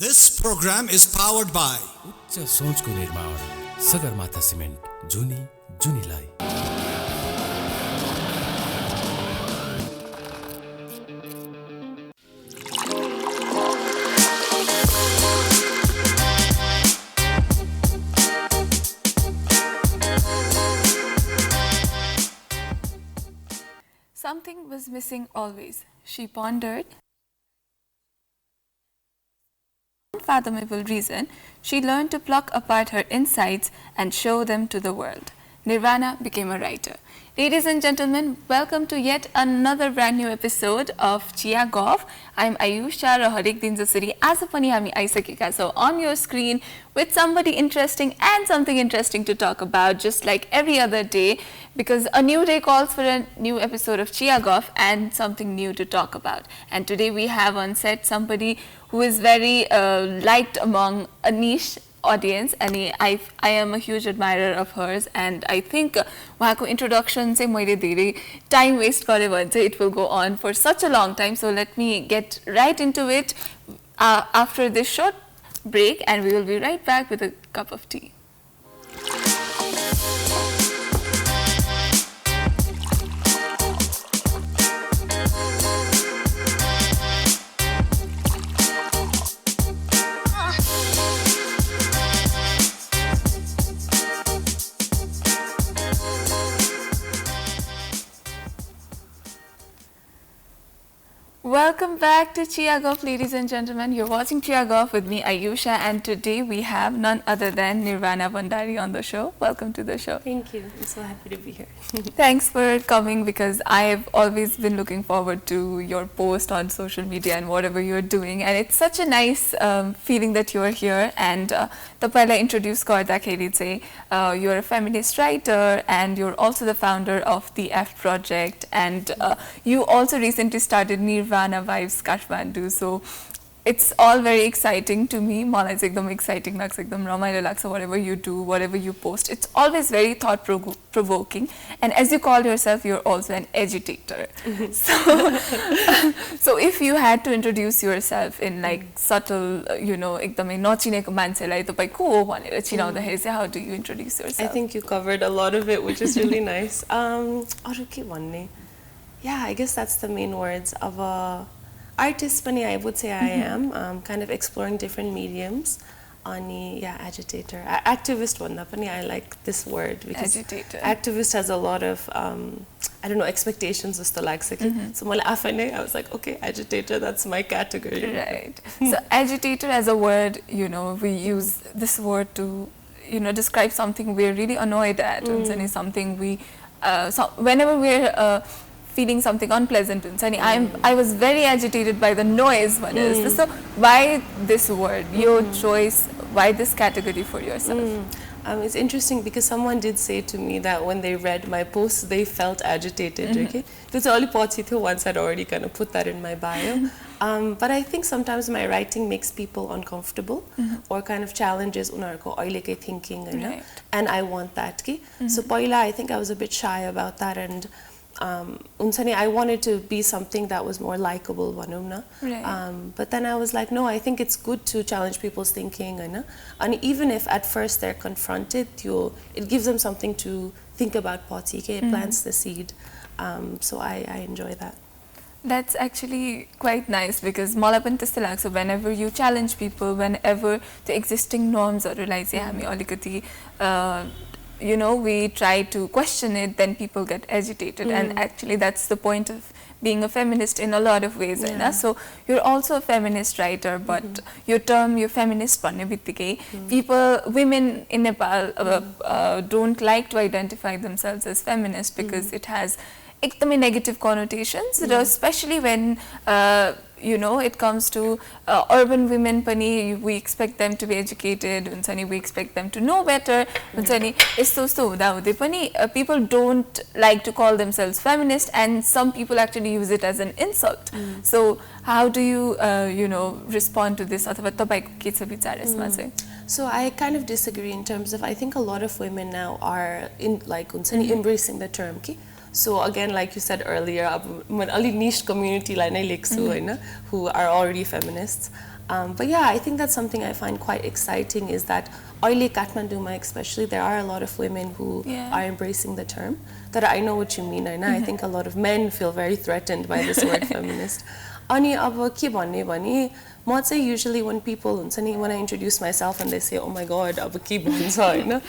This program is powered by उच्च सोचको निर्माण Sagarmatha cement जुनी जुनीलाई Something was missing always, she pondered. Unfathomable reason, she learned to pluck apart her insides and show them to the world. Nirvana became a writer. Ladies and gentlemen, welcome to yet another brand new episode of Chia Golf. I'm Ayusha र हरेक दिन जसरी आज पनि हामी आइसकेका छौं on your screen with somebody interesting and something interesting to talk about, just like every other day, because a new day calls for a new episode of Chia Golf and something new to talk about. And today we have on set somebody who is very liked among a niche audience, and I am a huge admirer of hers, and I think उहाँको introduction चाहिँ मैले धेरै time waste गरे भने चाहिँ it will go on for such a long time. So let me get right into it after this short break, and we will be right back with a cup of tea. Welcome back to Chia Golf, ladies and gentlemen. You're watching Chia Golf with me, Ayusha, and today we have none other than Nirvana Bhandari on the show. Welcome to the show. Thank you. I'm so happy to be here. Thanks for coming, because I have always been looking forward to your post on social media and whatever you're doing, and it's such a nice feeling that you're here. And तपाईलाई introduce गर्दाखेरि चाहिँ you're a feminist writer, and you're also the founder of the F Project, and you also recently started Nirvana Vibes Kathmandu. So it's all very exciting to me. मलाई चाहिँ एकदम exciting लाग्छ, एकदम रमाइलो लाग्छ. Whatever you do, whatever you post, it's always very thought provoking. And as you call yourself, you're also an agitator. So if you had to introduce yourself in like subtle, you know, एकदमै नचिनेको मान्छेलाई तपाई को हो भनेर चिनाउँदाखेरि चाहिँ how do you introduce yourself? I think you covered a lot of it, which is really nice. अरु के भन्ने? Yeah, I guess that's the main words of a artist. Pani, I would say I am kind of exploring different mediums. Ani, yeah, agitator, activist one. Pani, I like this word because Agitator. activist has a lot of I don't know, expectations of the like. So I was like, okay, agitator, that's my category. Right. So agitator as a word, you know, we use this word to, you know, describe something we're really annoyed at, and something we, so whenever we're feeling something unpleasant, I was very agitated by the noise. So why this word, your choice, why this category for yourself? It's interesting because someone did say to me that when they read my post, they felt agitated. Okay, that's only once I'd already kind of put that in my bio. But I think sometimes my writing makes people uncomfortable or kind of challenges unarko oileke thinking, Right. and I want that. So Paila, I think I was a bit shy about that, and I wanted to be something that was more likable, Right. but then I was like, no, I think it's good to challenge people's thinking, and even if at first they're confronted, it gives them something to think about. It plants the seed, so I enjoy that. That's actually quite nice, because मलाई पनि त्यस्तो लाग्छ, whenever you challenge people, whenever the existing norms हरूलाई चाहिँ हामी अलिकति you know, we try to question it, then people get agitated, and actually that's the point of being a feminist in a lot of ways. Yeah. So you're also a feminist writer, but your term, you're feminist भन्ने बित्तिकै people, women in Nepal don't like to identify themselves as feminist because it has एकदमै negative connotations, especially when you know, it comes to urban women pani, we expect them to be educated, we expect them to know better, people don't like to call themselves feminist, and some people actually use it as an insult. So how do you you know, respond to this? So I kind of disagree in terms of, I think a lot of women now are embracing the term. So again, like you said earlier, a niche community who are already feminists. But yeah, I think that's something I find quite exciting is that oily Kathmanduma especially, there are a lot of women who are embracing the term. That I know what you mean, and I think a lot of men feel very threatened by this word feminist. Ani aba ke bhanne bhane ma chai usually when people huncha ni when I introduce myself and they say oh my god aba ke bhancha haina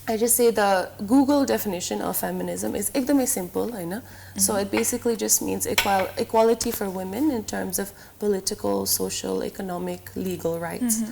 I just say the Google definition of feminism is ekdamai simple, haina. So it basically just means equality for women in terms of political, social, economic, legal rights.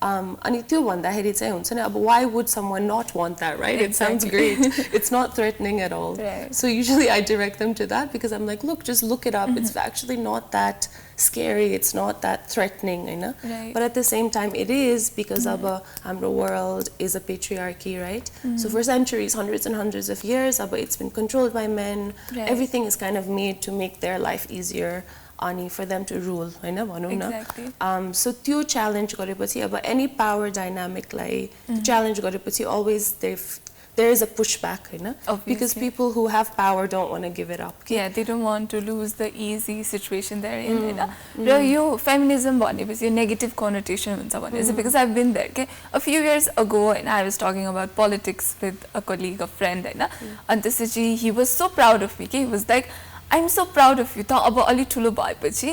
Ani त्यो भन्दाखेरि चाहिँ हुन्छ नि अब why would someone not want that, right? It sounds great. It's not threatening at all. Right. So usually I direct them to that because I'm like, look, just look it up. It's actually not that scary. It's not that threatening, you know. Right. But at the same time, it is because of our world is a patriarchy, right? So for centuries, hundreds and hundreds of years, it's been controlled by men. Right. Everything is kind of made to make their life easier. Ani for them to rule, हैन भनौं न. Exactly. So त्यो challenge गरेपछि अब any power dynamic लाई challenge गरेपछि always there is a pushback, Hahn, because people who have power don't want to give it up. Yeah, they don't want to lose the easy situation they're in, Hahn. Raw yo feminism भनेपछि negative connotation हुन्छ भने because I've been there. Okay? A few years ago, and I was talking about politics with a colleague, a friend, Hahn. And this is he was so proud of me. He was like, I'm so proud of you. अब अलि ठुलो भएपछि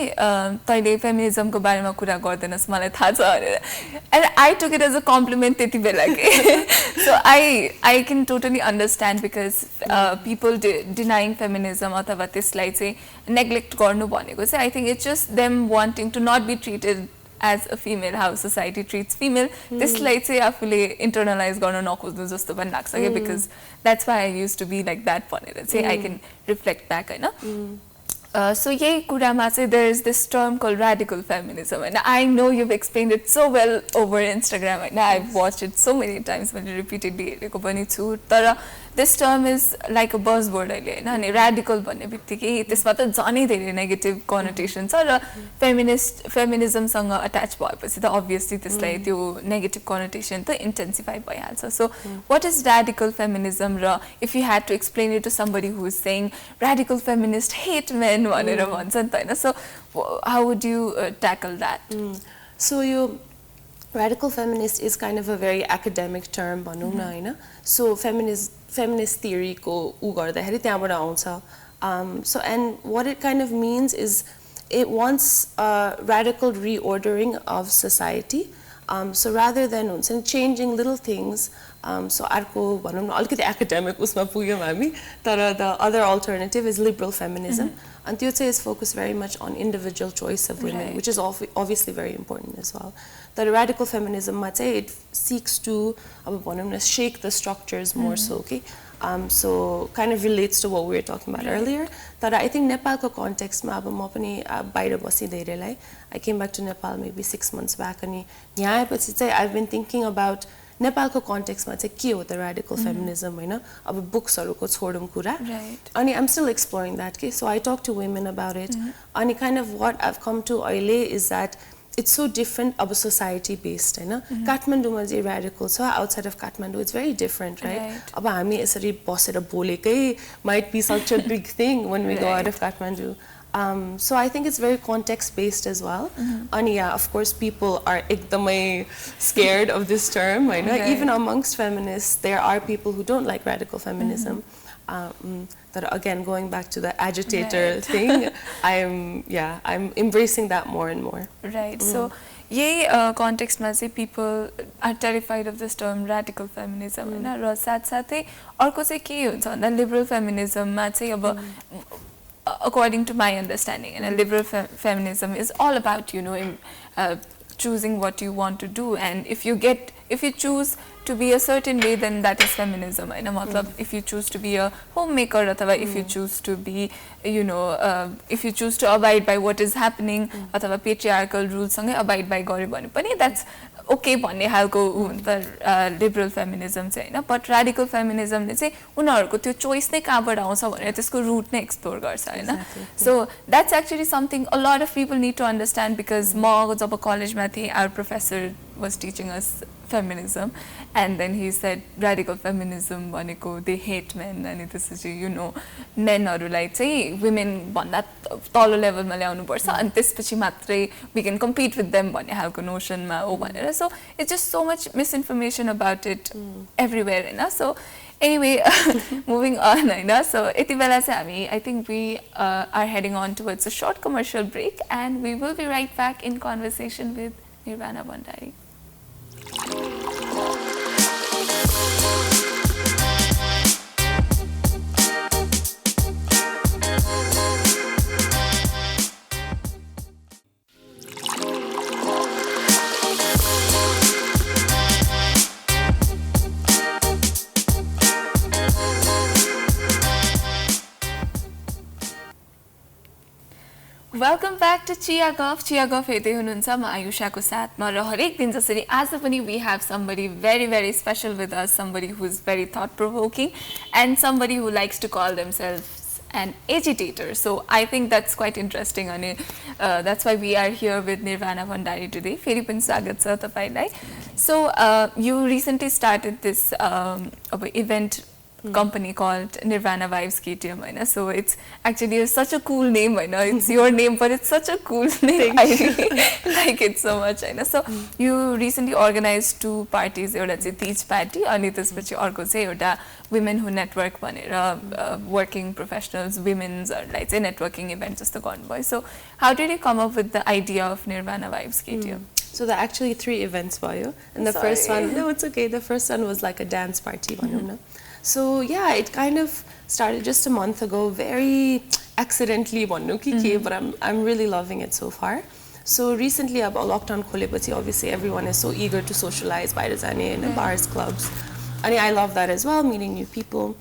तैले feminism को बारेमा कुरा गर्दैनस् मलाई थाहा छ भनेर. And I took it as a compliment त्यति बेला के. So I can totally understand because people denying feminism अथवा त्यसलाई चाहिँ neglect गर्नु भनेको चाहिँ I think it's just them wanting to not be treated as a female, how society treats female. त्यसलाई चाहिँ आफूले internalize गर्न नखोज्नु जस्तो पनि लाग्छ के because that's why I used to be like that भनेर चाहिँ I can reflect back, Hahn. So यही कुरामा चाहिँ there is this term called radical feminism, and I know you've explained it so well over Instagram, and I've watched it so many times मैले repeatedly हेरेको पनि छु. तर this term is like a buzzword अहिले, हैन. अनि radical भन्ने बित्तिकै त्यसमा त झनै धेरै negative connotation छ र feminism सँग attach भएपछि त obviously त्यसलाई त्यो negative connotation त intensify भइहाल्छ. So what is radical feminism raw if you had to explain it to somebody who is saying radical feminists hate men भनेर भन्छ नि त, हैन. So how would you tackle that? So you radical feminist is kind of a very academic term भनौं न, हैन. So feminist theory को उ गर्दाखेरि त्यहाँबाट आउँछ. So and what it kind of means is it wants a radical reordering of society. So rather than changing little things, so अर्को भनौं न अलिकति academic उसमा पुग्यौं हामी, तर the other alternative is liberal feminism. And त्यो चाहिँ is focused very much on individual choice of women, which is obviously very important as well. The radical feminism मा चाहिँ it seeks to अब भनौं न shake the structures more so, okay? So kind of relates to what we were talking about earlier. But I think Nepalको context मा अब म पनि बाहिर बसी धेरैलाई I came back to Nepal maybe 6 months back अनि यहाँ आएपछि चाहिँ I've been thinking about नेपालको कन्टेक्स्टमा चाहिँ के हो त radical feminism, हैन. अब बुक्सहरुको छोडौं कुरा. अनि I'm still exploring that case. So I talk to women about it. अनि kind of what I've come to अहिले is that it's so different of a society based, हैन. काठमाडौँमा जे radical छ outside of Kathmandu it's very different, right? अब हामी यसरी बसेर बोलेकै might be such a big thing when we go out of Kathmandu. So I think it's very context based as well. And yeah, of course people are ekdamai scared of this term, I know. Even amongst feminists there are people who don't like radical feminism. That again going back to the agitator thing, I'm embracing that more and more. Right. So यही context मा चाहिँ people are terrified of this term radical feminism, हैन. र साथसाथै अर्को चाहिँ के हुन्छ भन्दा liberal feminism मा चाहिँ अब according to my understanding, and liberal feminism is all about, you know, choosing what you want to do, and if you choose to be a certain way, then that is feminism, and if you choose to be a homemaker, or if you choose to be, you know, if you choose to abide by what is happening, or patriarchal rules सँगै abide by गरे भने पनि that's okay भन्ने खालको liberal feminism चाहिँ, हैन. But radical feminism ले चाहिँ उनीहरुको त्यो choice नै कहाँबाट आउँछ भनेर त्यसको root नै explore गर्छ, हैन. So that's actually something a lot of people need to understand because म जब college मा थिए our professor was teaching us feminism, and then he said radical feminism भनेको they hate men and त्यसपछि you know menहरूलाई चाहिँ women भन्दा तल्लो लेभलमा ल्याउनु पर्छ अनि त्यसपछि मात्रै we can compete with them भन्ने खालको नोसनमा हो भनेर. So it's just so much misinformation about it everywhere Hahn. So anyway, moving on, so यति बेला चाहिँ हामी I think we are heading on towards a short commercial break and we will be right back in conversation with Nirvana Bhandari. Welcome back to Chia Golf. Chia Golf हेर्दै हुनुहुन्छ म आयुषाको साथमा र हरेक दिन जसरी आज पनि we have somebody very very special with us, somebody who is very thought provoking and somebody who likes to call themselves an agitator. So I think that's quite interesting and that's why we are here with Nirvana Bhandari today. फेरि पनि स्वागत छ तपाईलाई. So you recently started this event company called Nirvana Vibes KTM, so it's actually such a cool name. It's your name, but it's such a cool name. I really like it so much. So you recently organized 2 parties. एउटा चाहिँ Teej party अनि त्यसपछि अर्को चाहिँ एउटा women who network भनेर working professionals women'sहरूलाई चाहिँ networking event जस्तो गर्नुभयो. So how did you come up with the idea of Nirvana Vibes KTM? So there are actually 3 events भयो. And the first one, no, it's okay. The first one was like a dance party. So yeah, it kind of started just a month ago, very accidentally, but I'm really loving it so far. So recently, about lockdown खोलेपछि, obviously everyone is so eager to socialize by the bars, clubs, and I love that as well, meeting new people.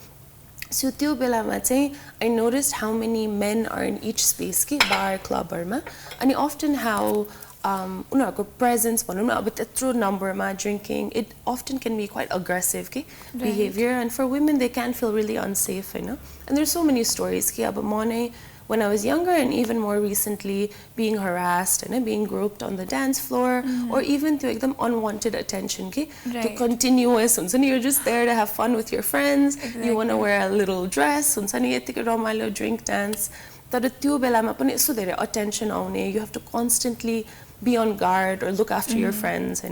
So त्यो बेलामा चाहिँ I noticed how many men are in each space के bar clubहरूमा अनि often how उनीहरूको presence भनौँ न अब त्यत्रो numberमा drinking, it often can be quite aggressive behavior, and for women they can feel really unsafe, and there's so many stories अब म नै when I was younger and even more recently being harassed and being groped on the dance floor or even to एकदम unwanted attention to continuous हुन्छ नि, you're just there to have fun with your friends, you want to wear a little dress हुन्छ नि यतिकै रमाइलो drink dance तर त्यो बेलामा पनि यस्तो धेरै attention आउने, you have to constantly be on guard or look after your friends,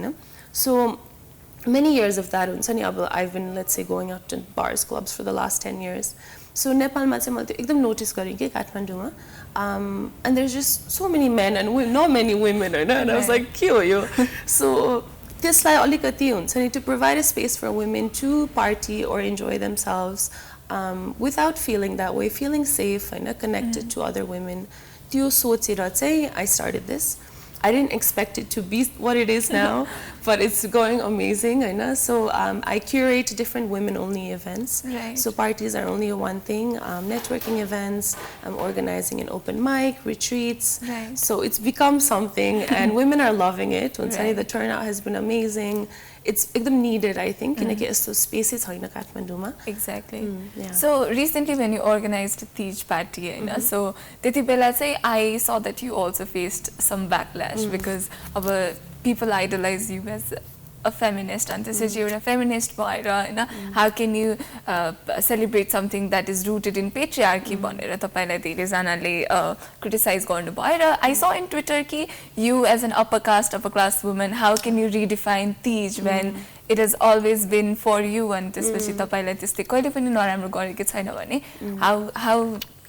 so many years of that हुन्छ नि अब I've been, let's say, going out to bars, clubs for the last 10 years. So नेपालमा चाहिँ मैले एकदम notice गरेँ कि काठमाडौँमा and there's just so many men and not many women, and I was like के हो यो. So त्यसलाई अलिकति हुन्छ नि to provide a space for women to party or enjoy themselves without feeling that way, feeling safe and connected to other women. त्यो सोचेर चाहिँ I started this. I didn't expect it to be what it is now, but it's going amazing, So I curate different women-only events. Right. So parties are only one thing. Networking events. I'm organizing an open mic, retreats. Right. So it's become something, and women are loving it. Right. The turnout has been amazing. It's needed, I think. किनकि यस्तो spaces छैन काठमाडौँमा. Exactly. Yeah. So recently when you organized a Tej party, so त्यति बेला चाहिँ I saw that you also faced some backlash because people idolize you as a feminist and this is you're a feminist भएर how can you celebrate something that is rooted in patriarchy भनेर तपाईलाई धेरै जनाले criticize गर्नुभयो र I saw in Twitter कि you as an upper class woman, how can you redefine Tej when it has always been for you and त्यसपछि तपाईलाई त्यस्तै कहिले पनि नराम्रो गरेको छैन भने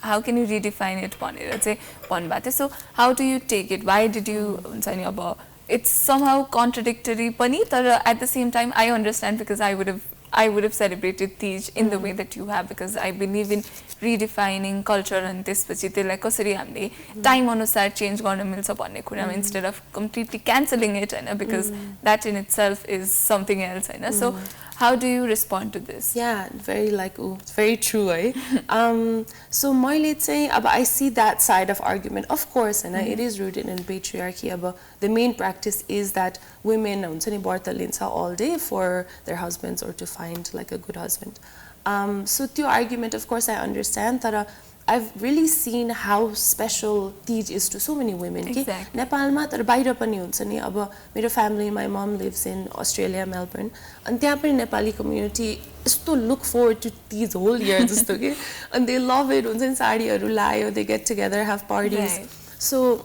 how can you redefine it भनेर चाहिँ भन्नुभएको थियो. So how do you take it? Why did you हुन्छ नि अब it's somehow contradictory pani, but at the same time I understand because I would have celebrated Tej in the way that you have because I believe in redefining culture and त्यसपछि त्यसलाई कसरी हामीले time अनुसार change गर्न मिल्छ भन्ने कुरामा instead of completely cancelling it because that in itself is something else, so how do you respond to this? Yeah, very it's very true, so मैले चाहिँ अब I see that side of argument, of course, it is rooted in patriarchy. अब the main practice is that women हुन्छ नि व्रत लिन्छ all day for their husbands or to find like a good husband. So त्यो argument, of course, I understand. तर I've really seen how special Tej is to so many women. Exactly. नेपालमा तर बाहिर पनि हुन्छ नि अब मेरो family, my mom lives in Australia, Melbourne, and त्यहाँ पनि नेपाली community यस्तो look forward to Tej whole year जस्तो के, and they love it. हुन्छ नि साडीहरू लायो, they get together, have parties. Right. So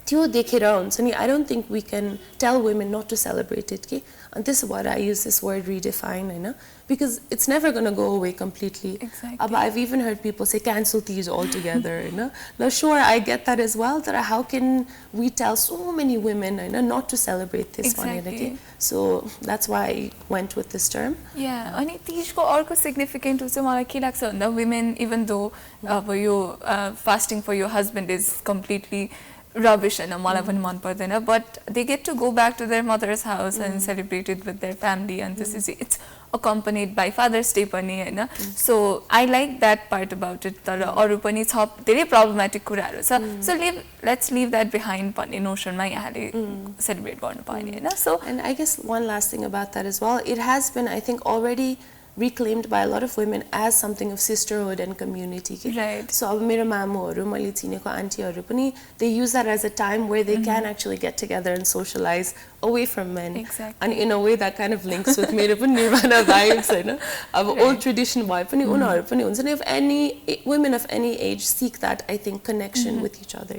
त्यो देखेर हुन्छ नि I don't think we can tell women not to celebrate it के, and this is what I use this word redefine Hahn, because it's never going to go away completely. Exactly. But I've even heard people say cancel Tej altogether. Now, sure, I get that as well. That how can we tell so many women not to celebrate this Exactly. one? So that's why I went with this term. Yeah, अनि तीजको अर्को significant उ चाहिँ मलाई के लाग्छ भन्दा women, even though अब यो fasting for your husband is completely rubbish and मलाई पनि मन पर्दैन, but they get to go back to their mother's house and celebrate it with their family, and this is it's accompanied by Father's Day पनि हैन. So I like that part about it. तर अरु पनि छ धेरै problematic कुराहरु छ. So let's leave that behind भन्ने notion मा यहाँले celebrate गर्नु पर्ने हैन. So And I guess one last thing about that as well, it has been, I think, already reclaimed by a lot of women as something of sisterhood and community. Right. So अब मेरो मामुहरु, मैले चिनेको आन्टीहरु पनि, they use that as a time where they can actually get together and socialize away from men. Exactly. And in a way that kind of links with मेरो पनि Nirvana vibes हैन. अब old tradition भए पनि उनीहरु पनि हुन्छ नि, if any women of any age seek that, I think, connection with each other.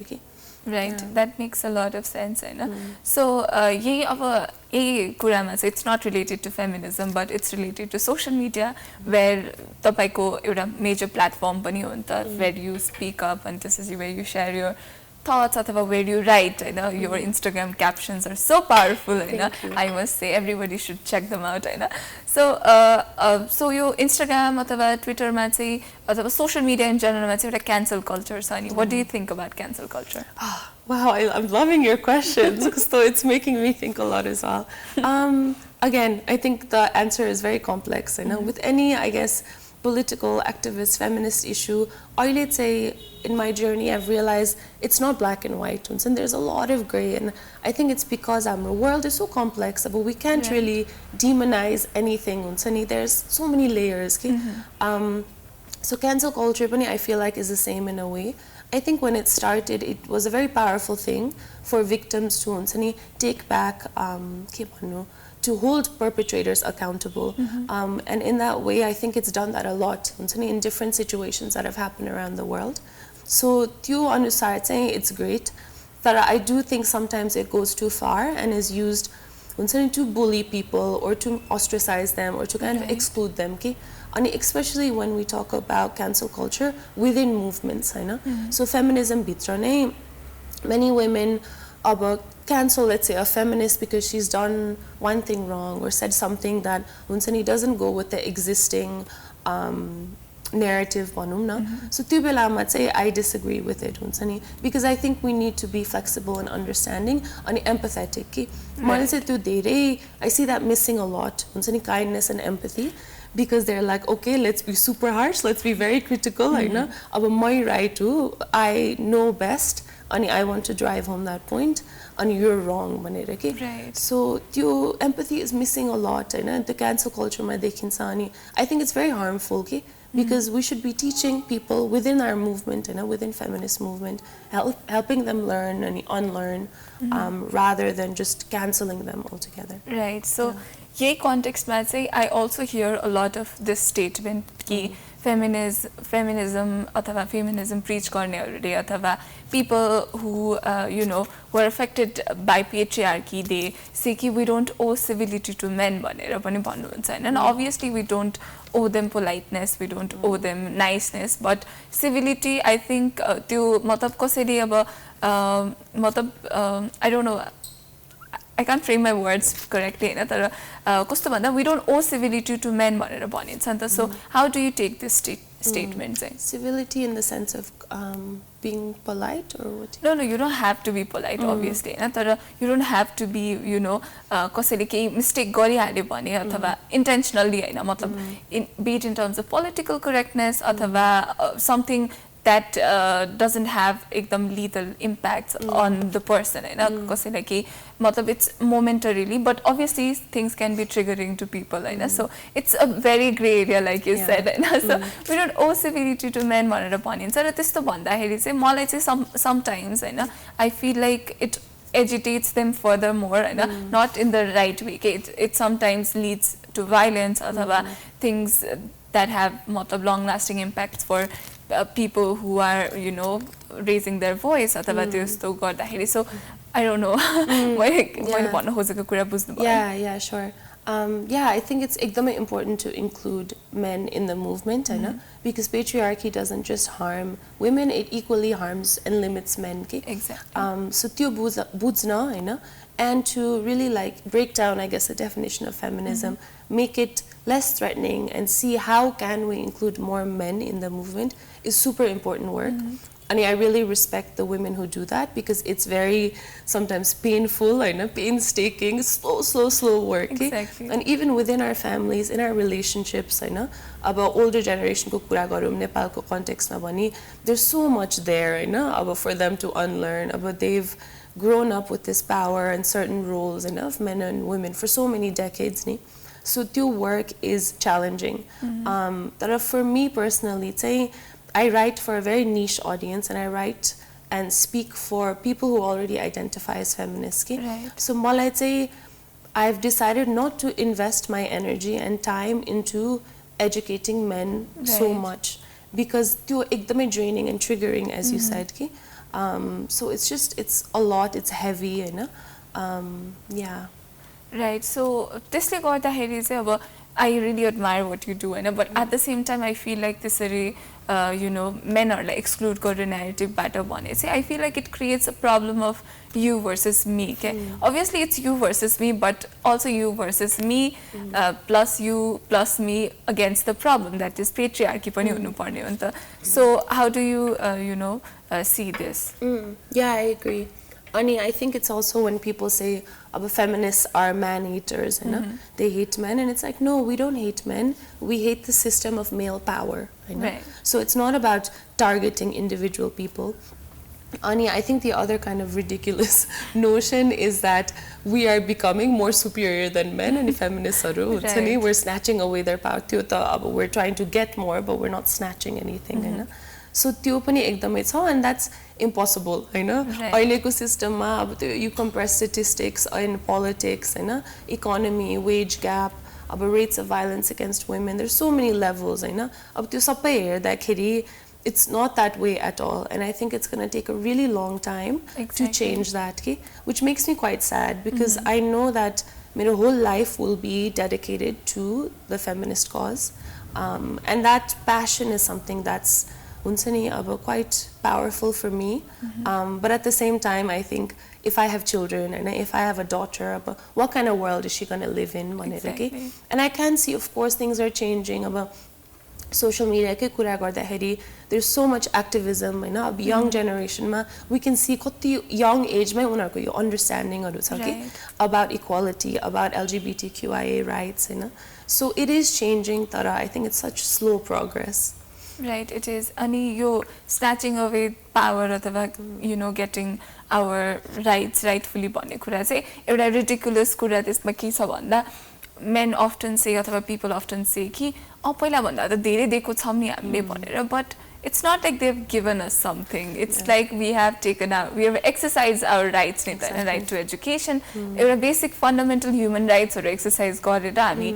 Right, that makes a lot of sense, Hahn. So यही अब यही कुरामा चाहिँ it's not related to feminism, but it's related to social media, where तपाईको एउटा major platform पनि हो नि त, where you speak up and this is where you share your thoughts अथवा where you write, Hahn. Your Instagram captions are so powerful, Hahn. I must say everybody should check them out, Hahn. So so yo Instagram अथवा Twitter मा चाहिँ अथवा social media in general मा चाहिँ एउटा cancel culture छ नि. What do you think about cancel culture? Wow, I'm loving your questions, so it's making me think a lot as well. Again, I think the answer is very complex. With any, I guess, political, activist, feminist issue, or let's say in my journey, I've realized it's not black and white, and there's a lot of gray, and I think it's because our world is so complex, but we can't really demonize anything. There's so many layers. So cancel culture, I feel like, is the same in a way. I think when it started, it was a very powerful thing for victims to take back, to hold perpetrators accountable. And in that way, I think it's done that a lot in different situations that have happened around the world. So, it's great. But I do think sometimes it goes too far and is used to bully people or to ostracize them or to kind of exclude them. And especially when we talk about cancel culture within movements. So feminism bitra many women cancel, let's say, a feminist because she's done one thing wrong or said something that doesn't go with the existing narrative. So I disagree with it because I think we need to be flexible and understanding and empathetic. I see that missing a lot, kindness and empathy. Because they're like, okay, let's be super harsh, let's be very critical. My right to, I know best, and I want to drive home that point, and you're wrong. Right. So, empathy is missing a lot. The cancel culture, I think it's very harmful. Because we should be teaching people within our movement, within feminist movement, helping them learn and unlearn, rather than just canceling them altogether. Right. So, ये context में से I also hear a lot of this statement कि feminism अथवा feminism preach करनेहरूले अथवा people who who are affected by patriarchy, they say कि we don't owe civility to men भनेर पनि भन्नुहुन्छ हैन. And obviously we don't owe them politeness, we don't owe them niceness, but civility, I think त्यो मतलब कसरी अब मतलब I don't know, I can't frame my words correctly, तर कस्तो भन्दा we don't owe civility to men भनेर भनिन्छ नि त. So how do you take this statement चाहिँ? Civility in the sense of being polite or what? No, you don't have to be polite, obviously. तर you don't have to be, कसैले केही mistake गरिहाल्यो भने अथवा intentionally हैन, मतलब be it in terms of political correctness अथवा something that doesn't have ekdam lethal impacts on the person हैन कसैलाई के मतलब it's momentarily but obviously things can be triggering to people Hahn so it's a very gray area like you said Hahn so we don't owe civility to men भनेर भनिन्छ र त्यस्तो भन्दाखेरि चाहिँ मलाई चाहिँ sometimes Hahn I feel like it agitates them furthermore not in the right way it sometimes leads to violence अथवा things that have long lasting impacts for people who are you know raising their voice अथवा त्यस्तो गर्दाखेरि so I don't know मैले भन्न खोजेको कुरा बुझ्नु भयो yeah sure yeah I think it's एकदमै important to include men in the movement because patriarchy doesn't just harm women it equally harms and limits men exactly so त्यो बुझ्न हैन and to really like break down I guess the definition of feminism make it less threatening and see how can we include more men in the movement is super important work and I really respect the women who do that because it's very sometimes painful painstaking slow work exactly. and even within our families in our relationships about older generation ko kura garum Nepal ko context ma bhani there's so much there about for them to unlearn about they've grown up with this power and certain roles of men and women for so many decades so त्यो work is challenging but for me personally I write for a very niche audience and I write and speak for people who already identify as feminists right. so मलाई चाहिँ I've decided not to invest my energy and time into educating men so much because त्यो एकदमै draining and triggering as you said so it's a lot it's heavy yeah right so त्यसले गर्दाखेरि चाहिँ अब I really admire what you do but at the same time I feel like त्यसरी you know men are like exclude गर्ने narrative बाट भने चाहिँ I feel like it creates a problem of you versus me obviously it's you versus me but also you versus me plus you plus me against the problem that is patriarchy पनि हुनु पर्ने हो नि त so how do you you know see this yeah I agree I think it's also when people say feminists are man haters they hate men and it's like no we don't hate men we hate the system of male power right. so it's not about targeting individual people I think the other kind of ridiculous notion is that we are becoming more superior than men and feminists are right. we're snatching away their power we're trying to get more but we're not snatching anything so त्यो पनि एकदमै छ and that's impossible अहिलेको सिस्टममा अब त्यो you compare statistics in politics economy wage gap rates of violence against women there's so many levels अब त्यो सबै हेर्दाखेरि it's not that way at all and I think it's going to take a really long time to change that which makes me quite sad because I know that my whole life will be dedicated to the feminist cause and that passion is something that's quite powerful for me but at the same time I think if I have children and if I have a daughter what kind of world is she going to live in exactly. and I can see of course things are changing social media ke kura garदाखेरि there's so much activism young generation ma we can see कति young age मै उनीहरुको यो understanding हरु छ के about equality about LGBTQIA rights so it is changing तर I think it's such slow progress right it is ani yo snatching away power अथवा you know getting our rights rightfully भन्ने कुरा चाहिँ एउटा ridiculous कुरा त्यसमा के छ भन्दा men often say अथवा people often say कि पहिला भन्दा त धेरै दिएको छौं नि हामीले भनेर but it's not like they've given us something it's like we have exercised our rights right to education एउटा basic fundamental human rights or exercise गरेर हामी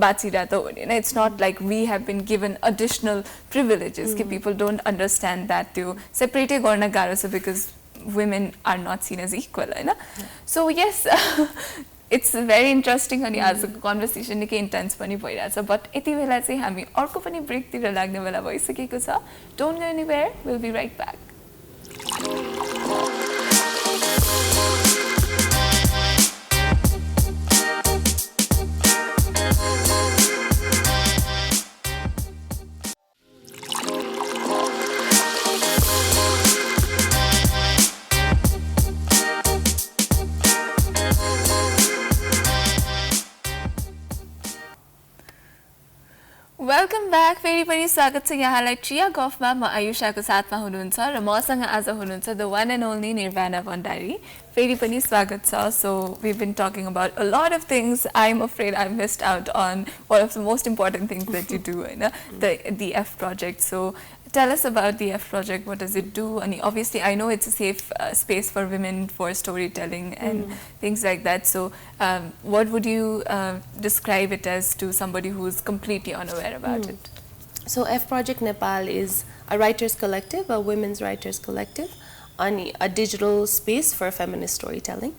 बाँचिरहेको हो नि it's not like we have been given additional privileges कि people don't understand that त्यो separate गर्न गाह्रो छ because women are not seen as equal so yes it's very interesting अनि आजको कन्भर्सेसन निकै इन्टेन्स पनि भइरहेछ बट यति बेला चाहिँ हामी अर्को पनि ब्रेक तिर लाग्ने बेला भइसकेको छ don't go anywhere will be right back welcome back फेरि पनि स्वागत छ यहाँलाई ट्रिया गफमा म आयुषाको साथमा हुनुहुन्छ र मसँग आज हुनुहुन्छ the one and only Nirvana Bhandari फेरि पनि स्वागत छ so we been talking about a lot of things I am afraid I missed out on one of the most important things that you do होइन the F project so tell us about the F project. What does it do? And obviously, I know it's a safe space for women for storytelling and things like that. So, what would you describe it as to somebody who's completely unaware about it? So, F Project Nepal is a writers' collective, a women's writers' collective, on a digital space for feminist storytelling.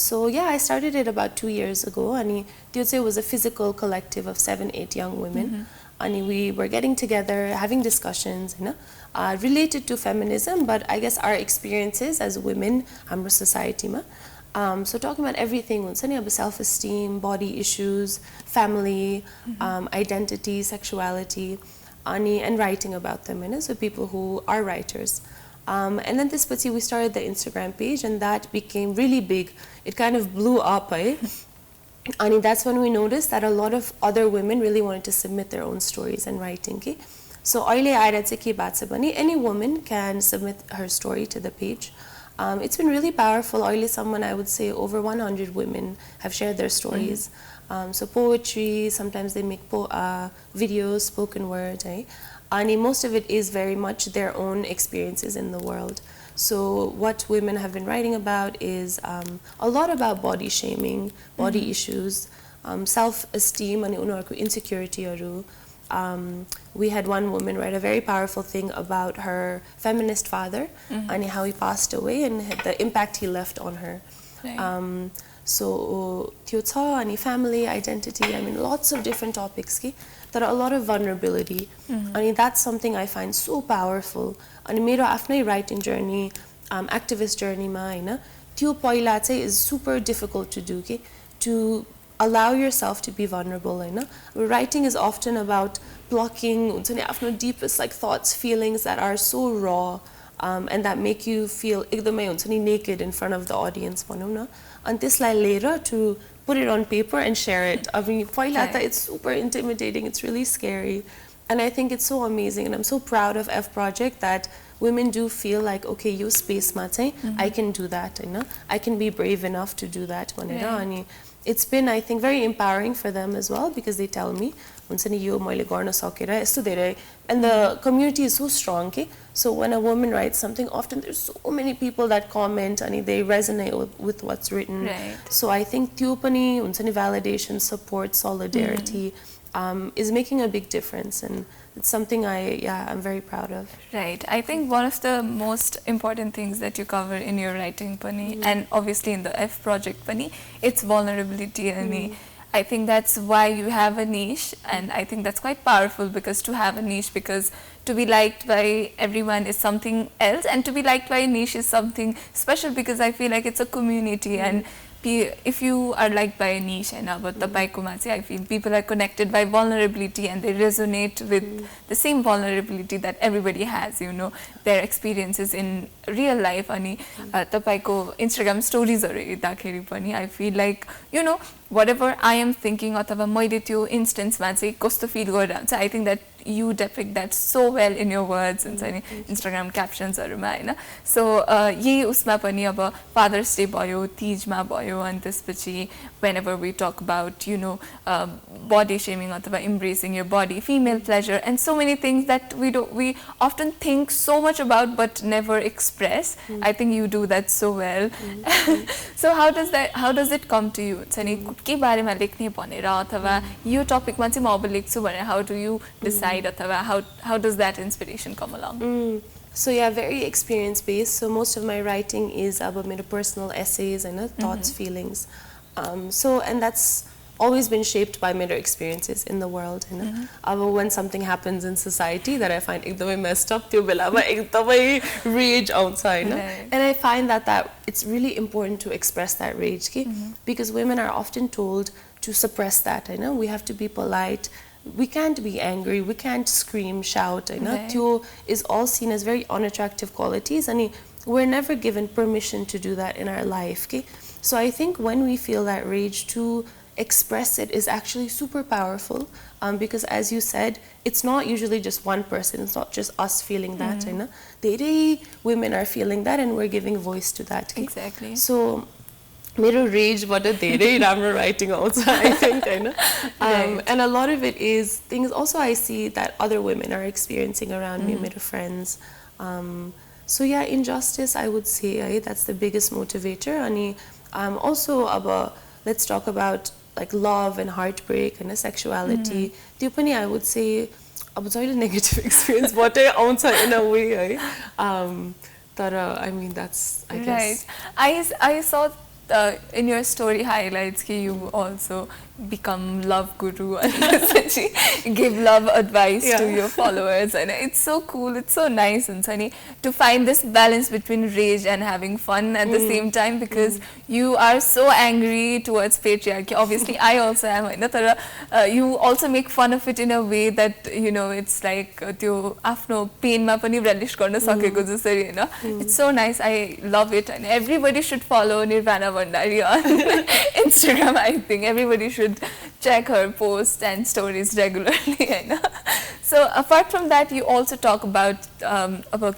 So yeah, I started it about 2 years ago, and it was a physical collective of 7-8 young women. And we were getting together, having discussions, related to feminism, but I guess our experiences as women, our society, so talking about everything, self-esteem, body issues, family, identity, sexuality, and writing about them, so people who are writers. And then we started the Instagram page, and that became really big. It kind of blew up, And that's when we noticed that a lot of other women really wanted to submit their own stories and writing. So any woman can submit her story to the page. It's been really powerful. Someone, I would say, over 100 women have shared their stories. So poetry, sometimes they make videos, spoken word. And most of it is very much their own experiences in the world. So what women have been writing about is a lot about body shaming, body issues, self-esteem, and insecurity. We had one woman write a very powerful thing about her feminist father and how he passed away and the impact he left on her. Right. So family, identity, lots of different topics. There are a lot of vulnerability. That's something I find so powerful. And मेरो आफ्नै writing journey, activist journey ma, त्यो पहिला चाहिँ is super difficult to do, to allow yourself to be vulnerable. Writing is often about blocking आफ्नो deepest thoughts, feelings that are so raw and that make you feel एकदमै naked in front of the audience. And त्यसलाई लिएर to put it on paper and share it. पहिला त it's super intimidating, it's really scary. And I think it's so amazing, and I'm so proud of F Project that women do feel like, okay, you space ma I can do that, I can be brave enough to do that. And it's been, I think, very empowering for them as well, because they tell me, and the community is so strong. So when a woman writes something, often there's so many people that comment and they resonate with what's written. Right. So I think Tiupani, validation, support, solidarity, is making a big difference, and it's something I'm very proud of. Right. I think one of the most important things that you cover in your writing, Pani, and obviously in the F Project, Pani, it's vulnerability. I think that's why you have a niche, and I think that's quite powerful, because to have a niche, because to be liked by everyone is something else, and to be liked by a niche is something special, because I feel like it's a community, and if you are liked by a niche, and I feel people are connected by vulnerability, and they resonate with the same vulnerability that everybody has, their experiences in real life. And Instagram stories I feel like, whatever I am thinking, or instance, I think that you depict that so well in your words and Instagram captions. So, ye usma pani aba Father's Day bhayo, Teej ma bhayo, and त्यसपछि whenever we talk about, body shaming or embracing your body, female pleasure, and so many things that we often think so much about but never express. I think you do that so well. So how does it come to you? के बारेमा लेख्ने भनेर अथवा यो टपिकमा चाहिँ म अब लेख्छु भनेर how do you decide, अथवा how does that inspiration come along? So yeah, very experience based. So most of my writing is about my personal essays and thoughts, feelings. And that's always been shaped by my experiences in the world. When something happens in society that I find ekdamai messed up, त्यो बेलामा एकदमै rage outside. And I find that it's really important to express that rage, because women are often told to suppress that. We have to be polite. We can't be angry, we can't scream, shout. Tyo is all seen as very unattractive qualities, and we're never given permission to do that in our life. So I think when we feel that rage, to express it is actually super powerful, because as you said, it's not usually just one person, it's not just us feeling that, you know. Women are feeling that and we're giving voice to that. Okay? Exactly. So मेरो रेजबाट धेरै राम्रो writing also, I think, होइन. And a lot of it is things also I see that other women are experiencing around me, मेरो friends. So yeah, injustice, I would say, that's the biggest motivator. अनि also अब let's talk about like love and heartbreak and sexuality. त्यो पनि I would say अब जहिले negative experience बाटै आउँछ in a way, है. तर I mean that's, I guess. Right. I saw in your story highlights that you also become love guru and give love advice to your followers, and it's so cool, it's so nice and sunny to find this balance between rage and having fun at the same time, because you are so angry towards patriarchy. Obviously I also am, you also make fun of it in a way that, you know, it's like त्यो आफ्नो pain ma pani relish गर्न सकेको जसरी, you know. It's so nice, I love it, and everybody should follow Nirvana Bhandari on Instagram. I think everybody should check her posts and stories regularly, you know. So apart from that, you also talk about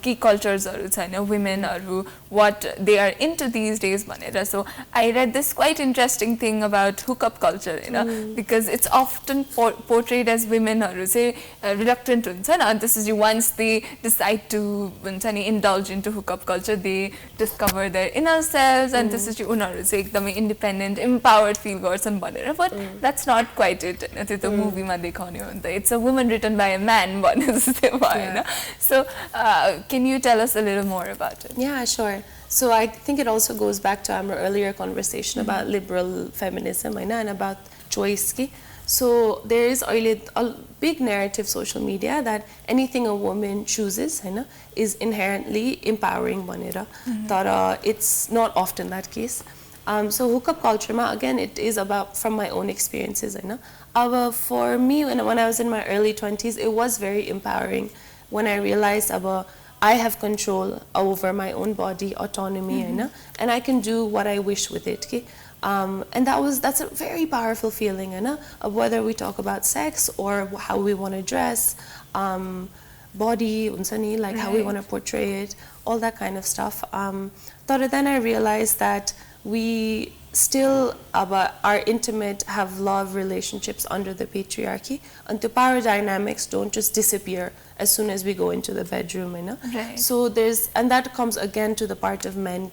key cultures, you know, women or what they are into these days. So I read this quite interesting thing about hookup culture, you know, because it's often portrayed as women or say reluctant, and this is once they decide to indulge into hookup culture, they discover their inner selves, and this is independent, empowered feel गर्छन् भनेर, but that's not quite it. The movie ma देखाउने हो नि त, it's a woman written by a man भने जस्तै भयो हैन. So can you tell us a little more about it? Yeah, sure. So I think it also goes back to our earlier conversation about liberal feminism, and about choice. So there is a big narrative social media that anything a woman chooses is inherently empowering भनेर, but it's not often that case. So hookup culture, again, it is about from my own experiences. For me, when I was in my early 20s, it was very empowering when I realized I have control over my own body, autonomy, and I can do what I wish with it. And that's a very powerful feeling, of whether we talk about sex or how we want to dress, body, like how we want to portray it, all that kind of stuff. But then I realized that we still are intimate, have love relationships under the patriarchy, and the power dynamics don't just disappear as soon as we go into the bedroom, Right. So and that comes again to the part of men,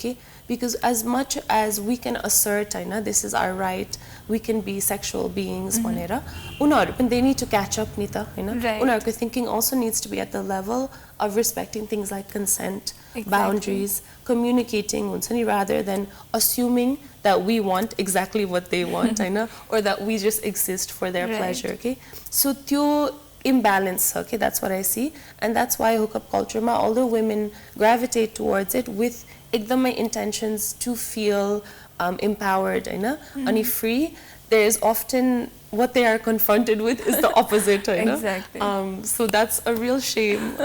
because as much as we can assert, this is our right, we can be sexual beings, they need to catch up, Nita, Right. thinking also needs to be at the level of respecting things like consent, Exactly. boundaries, communicating, rather than assuming that we want exactly what they want, or that we just exist for their Right. pleasure. So त्यो imbalance, that's what I see, and that's why hookup culture, although women gravitate towards it with ekdamai intentions to feel empowered, and free, there is often what they are confronted with is the opposite. Exactly. So that's a real shame,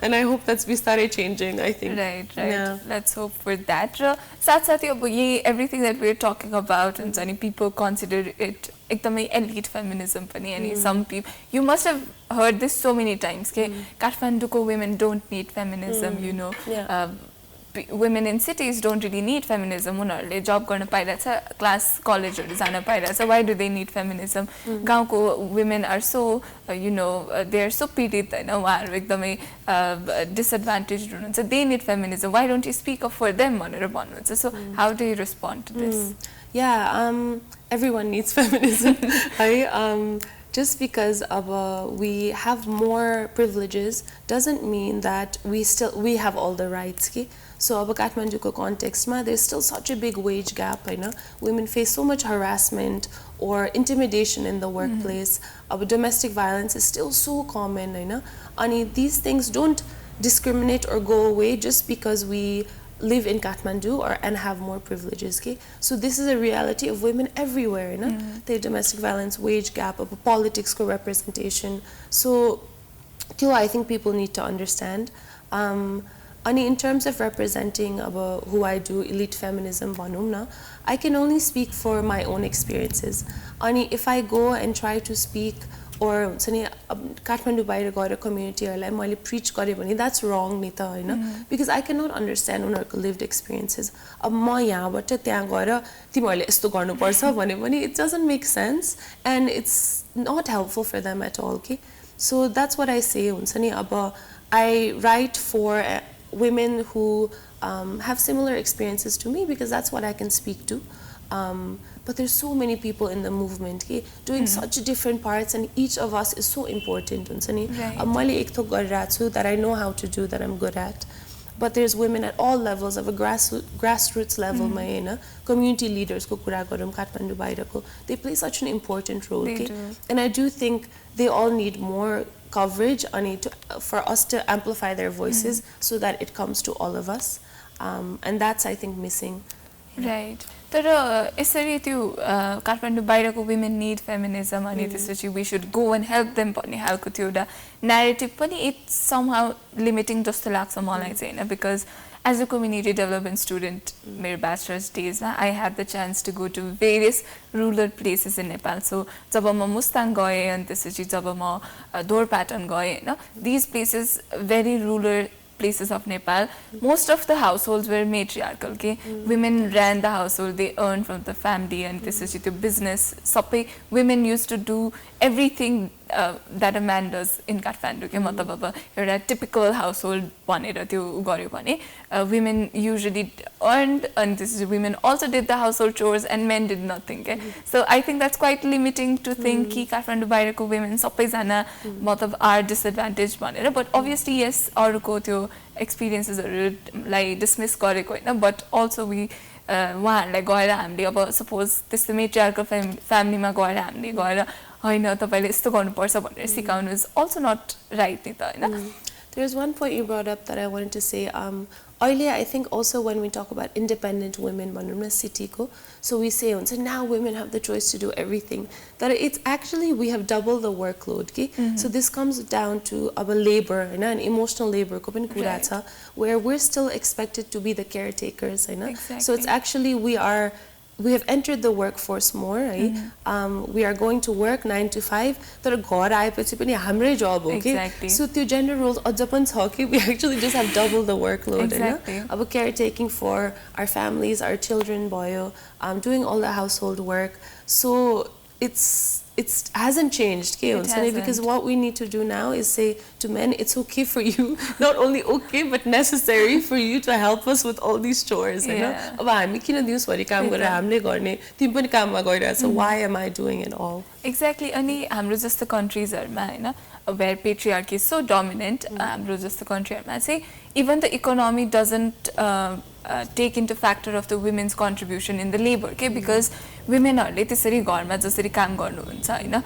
and I hope that's we started changing, I think. Right. Yeah. Let's hope for that. Everything that we're talking about, and people consider it ekdamai elite feminism pani, and some people, you must have heard this so many times, Kathmanduko women don't need feminism, you know. Yeah. Women in cities don't really need feminism. उनीहरूले job गर्न पाइरहेछ, class collegeहरू जान पाइरहेछ, why do they need feminism? गाउँको women are so, you know, they are so पीडित, उहाँहरू एकदमै disadvantaged हुनुहुन्छ, they need feminism, why don't you speak up for them भनेर भन्नुहुन्छ. So how do you respond to this? Yeah, everyone needs feminism. Just because we have more privileges doesn't mean that we have all the rights. So in Kathmandu's context, there's still such a big wage gap. Women face so much harassment or intimidation in the workplace. Domestic violence is still so common. And these things don't discriminate or go away just because we live in Kathmandu and have more privileges. So this is a reality of women everywhere. The domestic violence, wage gap, politics representation. So I think people need to understand. And in terms of representing about who I do, elite feminism, Banumna, I can only speak for my own experiences. And if I go and try to speak or Kathmandu Baira Gaira community or like preach gare bhane, that's wrong nita haina, because I cannot understand unharko lived experiences. Ab ma yahaबाट त्यहाँ गएर तिमीहरुले यस्तो गर्नुपर्छ भने पनि it doesn't make sense and it's not helpful for them at all. Okay, so that's what I say. हुन्छ नि अब I write for women who have similar experiences to me because that's what I can speak to. But there's so many people in the movement doing such different parts, and each of us is so important. That I know how to do, that I'm good at. But there's women at all levels of a grassroots level, community leaders, Kathmandu Bairako, they play such an important role. And I do think they all need more coverage for us to amplify their voices so that it comes to all of us. And that's, I think, missing. Right. तर यसरी त्यो काठमाडौँ बाहिरको women need feminism अनि त्यसपछि we should go and help them भन्ने खालको त्यो एउटा narrative पनि it's somehow limiting जस्तो लाग्छ मलाई चाहिँ हैन, because as a community development student मेरो bachelor's days मा I had the chance to go to various rural places in Nepal. So जब म मुस्ताङ गए अनि त्यसपछि जब म दोरपाटन गए हैन, these places very rural places of Nepal, most of the households were matriarchal. Okay? Women ran the household, they earned from the family, and this is the business. Women used to do everything that a man does in Kathmandu. A typical household women usually earned, and this is women also did the household chores and men did nothing. Okay? So I think that's quite limiting to think कि Kathmandu बाहिरको women सबैजना मतलब are disadvantaged भनेर. But obviously yes, अरूको त्यो experiences like dismiss गरेको हैन, but also we उहाँहरुलाई गएर हामीले अब suppose त्यस्तो matriarchal family मा गएर हामीले गएर हैन तपाईले यस्तो गर्नुपर्छ भनेर सिकाउनु is also not right नि त हैन. There's one point you brought up that I wanted to say. Earlier, I think also when we talk about independent women, so we say, so now women have the choice to do everything. That it's actually, we have double the workload. So this comes down to our labor, and emotional labor, right, where we're still expected to be the caretakers. Exactly. So it's actually, we have entered the workforce more, right? We are going to work 9 to 5. तर घर आएपछि पनि हाम्रै job हो के. So त्यो gender roles अझ पनि छ कि we actually just have double the workload. अब caretaking for our families, our children भयो, doing all the household work. So it hasn't changed, because what we need to do now is say to men, it's okay for you, not only okay but necessary for you to help us with all these chores. अब हामी किन दिउँसभरि काम गरेर हामीले गर्ने, तिमी पनि काममा गइरहेछ, so why am I doing it all? Exactly. अनि हाम्रो जस्तो countries-हरुमा हैन, where patriarchy is so dominant, हाम्रो जस्तो country-हरुमा चाहिँ even the economy doesn't take into factor of the women's contribution in the labor, okay? Because women हरुले त्यसरी घरमा जसरी काम गर्नुहुन्छ हैन,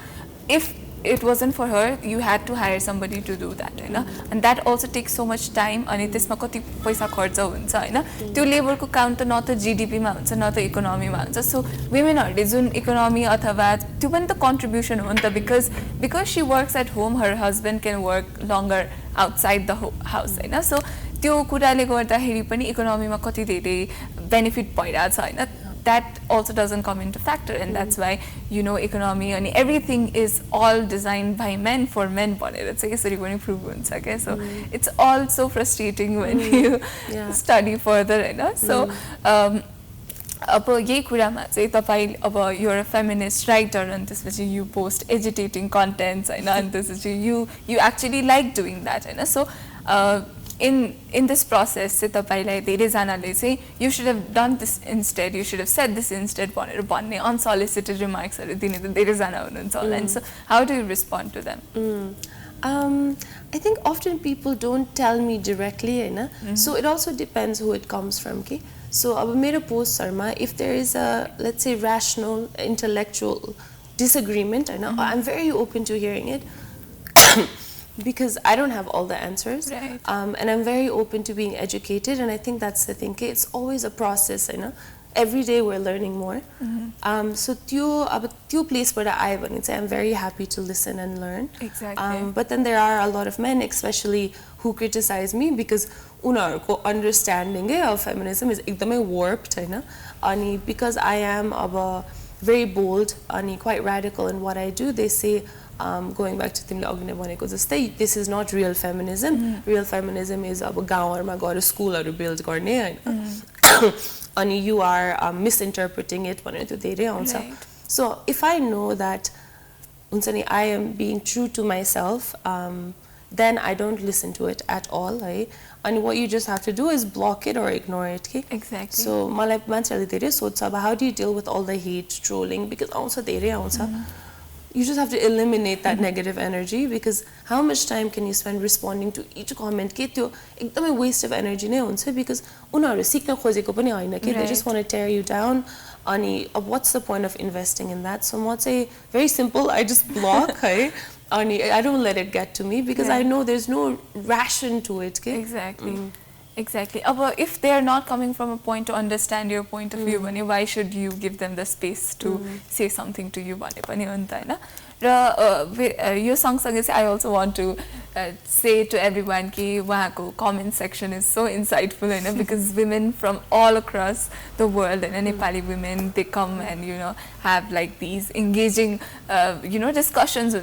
if it wasn't for her, you had to hire somebody to do that, Hahn, and that also takes so much time अनि त्यसमा कति पैसा खर्च हुन्छ हैन, त्यो लेबर को काउन्ट त न त जीडीपी मा हुन्छ न त इकोनोमी मा हुन्छ. सो women हरुले जुन इकोनोमी अथवा त्यो पनि त contribution हो नि त, because she works at home, her husband can work longer outside the house हैन. सो त्यो कुराले गर्दाखेरि पनि इकोनोमीमा कति धेरै बेनिफिट भइराछ हैन, that also doesn't come into factor, and that's why economy and everything is all designed by men for men भनेर चाहिँ यसरी पनि prove हुन्छ के. So it's all so frustrating when you study further Hahn. So अब यही कुरामा चाहिँ तपाई अब you're a feminist writer and त्यसपछि you post agitating contents Hahn, and त्यसपछि you actually like doing that Hahn. So in this process चाहिँ तपाईलाई धेरै जनाले चाहिँ you should have done this instead, you should have said this instead भनेर भन्ने unsolicited remarks हरु दिने त धेरै जना हुनुहुन्छ होला. And so how do you respond to them? I think often people don't tell me directly, so it also depends who it comes from. Okay? So अब मेरो पोस्टहरुमा if there is a, let's say, rational intellectual disagreement, I'm very open to hearing it. Because I don't have all the answers, right. And I'm very open to being educated, and I think that's the thing. It's always a process, every day we're learning more. So त्यो प्लेसबाट आयो भने चाहिँ I'm very happy to listen and learn. Exactly. But then there are a lot of men, especially, who criticize me because उनीहरूको understanding of feminism is एकदमै warped, हैन? अनि because I am very bold and quite radical in what I do, they say, going back to तिमीले अघि नै भनेको जस्तै, this is not real feminism. Real feminism is गाउँहरुमा गएर स्कुलहरु build गर्ने, हैन? And you are misinterpreting it भनेर त्यो धेरै आउँछ. Right. So if I know that I am being true to myself, then I don't listen to it at all, right? And what you just have to do is block it or ignore it. Okay? Exactly. So मलाई मान्छेले धेरै सोध्छ how do you deal with all the hate, trolling, because आउँछ धेरै आउँछ. You just have to eliminate that negative energy, because how much time can you spend responding to each comment? के त्यो एकदमै waste of energy नै हुन्छ, because उनीहरु सिक्न खोजेको पनि हैन के, they just want to tear you down. अनि what's the point of investing in that? So म चाहिँ very simple, I just block, है. अनि I don't let it get to me, because I know there's no ration to it, के. Exactly. Exactly. If they are not coming from a point to understand your point of view, why should you give them the space to say something to you? Your song I also want to say to everyone that the comment section is so insightful, because women from all across the world, and Nepali women, they come and have like these engaging discussions.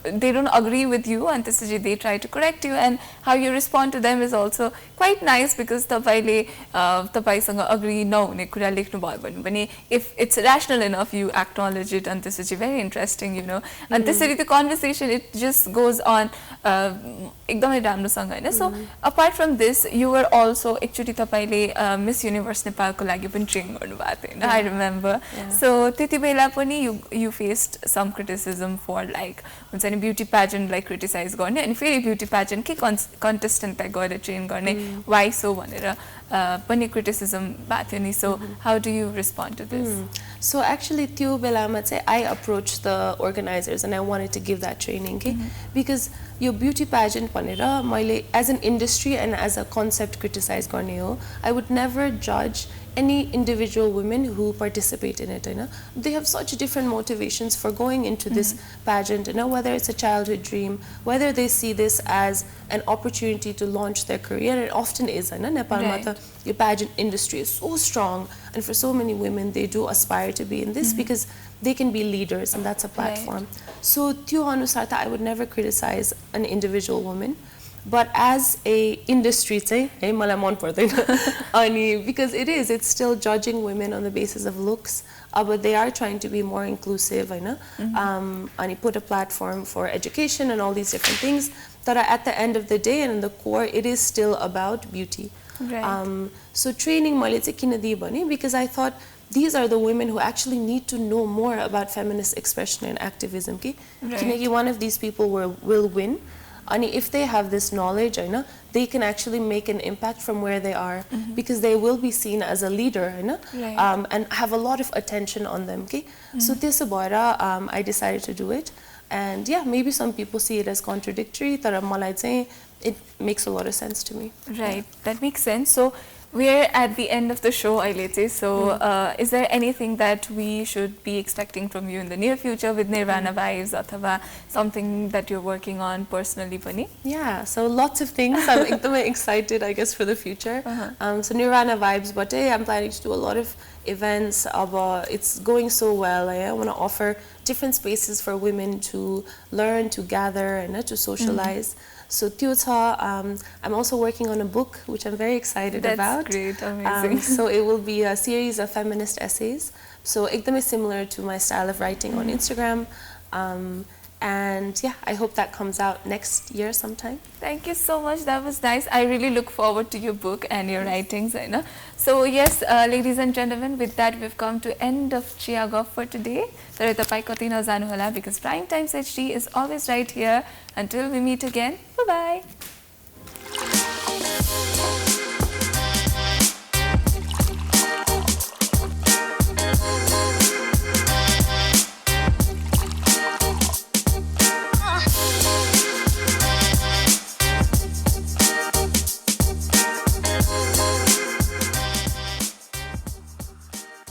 They don't agree with you, and they try to correct you, and how you respond to them is also quite nice, because tapaiसँग agree नहुने कुरा लेख्नु भयो भने पनि if it's rational enough, you acknowledge it, and this is very interesting, and the conversation, it just goes on एकदमै राम्रोसँग हैन. So apart from this, you were also actually तपाईले Miss Universe नेपालको लागि पनि ट्रेन गर्नुभएको थियो हैन, I remember. So त्यति बेला पनि you faced some criticism for like हुन्छ नि ब्युटी प्याजेन्टलाई क्रिटिसाइज गर्ने, अनि फेरि ब्युटी प्याजेन्ट के कन्टेस्टेन्टलाई गएर ट्रेन गर्ने, वाइ सो भनेर पनि क्रिटिसिजम भएको थियो नि. So how do you respond to this? So actually त्यो बेलामा चाहिँ I approached the organizers and I wanted to give that training, okay? Because yo beauty pageant भनेर मैले as an industry and as a concept criticize गर्ने हो. I would never judge any individual women who participate in it, they have such different motivations for going into this pageant, whether it's a childhood dream, whether they see this as an opportunity to launch their career. It often is, Nepal the pageant industry is so strong, and for so many women they do aspire to be in this because they can be leaders, and that's a platform. So त्यो अनुसार I would never criticize an individual woman. But as a industry चाहिँ है मलाई मन पर्दैन अनि because it's still judging women on the basis of looks, but they are trying to be more inclusive, Hahn, and put a platform for education and all these different things that are at the end of the day and in the core it is still about beauty. Right. So training मैले चाहिँ किन दिए भने because I thought these are the women who actually need to know more about feminist expression and activism, किनकि one of these people will win. And if they have this knowledge, they can actually make an impact from where they are, because they will be seen as a leader, and have a lot of attention on them. So this I decided to do it, and yeah, maybe some people see it as contradictory, but it makes a lot of sense to me. Right, that makes sense. So we're at the end of the show, Ailete. So is there anything that we should be expecting from you in the near future with Nirvana Vibes, or something that you're working on personally, Pani? Yeah, so lots of things. I'm excited, I guess, for the future. So Nirvana Vibes, but I'm planning to do a lot of events. It's going so well. I want to offer different spaces for women to learn, to gather, and to socialize. So I'm also working on a book, which I'm very excited about. That's great, amazing. So it will be a series of feminist essays. So ekdamai similar to my style of writing on Instagram. And yeah, I hope that comes out next year sometime. Thank you so much. That was nice. I really look forward to your book and your writings. So yes, ladies and gentlemen, with that we've come to end of Chiagov for today. Because Prime Times HD is always right here. Until we meet again, bye-bye.